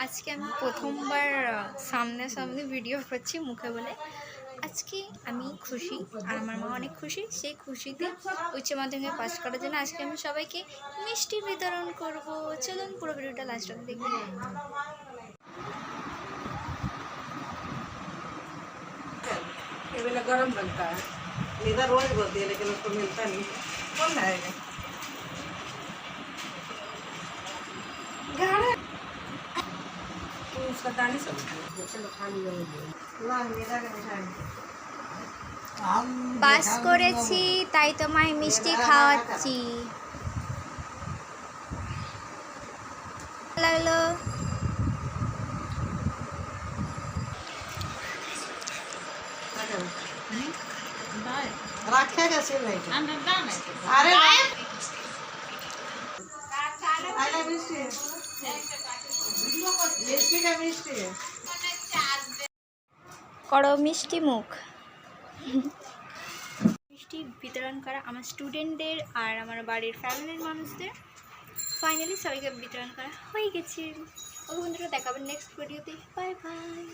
আজকে আমি প্রথমবার সামনাসামনি ভিডিও করছি মুখে বলে। আজকে আমি খুশি আর আমার মা অনেক খুশি। সেই খুশিতে উচ্চ মাধ্যমিকে পাস করার জন্য আজকে আমি সবাইকে মিষ্টি বিতরণ করব। চলুন পুরো ভিডিওটা লাস্ট অবধি দেখুন। ये वाला गरम बनता है, इधर रोज बोलती है लेकिन उसको मिलता नहीं। कौन लाएगा? तो उसका दाने सब चलो खा लिया ला मेरा का मिठाई পাস করেছি তাই তোমায় মিষ্টি খাওয়াচ্ছি। লাগলো रखेगा सिर नहीं अरे आला मिष्टी मिष्टी का मिष्टी করো মিষ্টি মুখ। মিষ্টি বিতরণ করা আমার স্টুডেন্টদের আর আমার বাড়ির ফ্যামিলির মানুষদের ফাইনালি সবাইকে বিতরণ করা হয়ে গেছে। ওই বন্ধুরা দেখাবেন নেক্সট ভিডিওতে। Bye bye.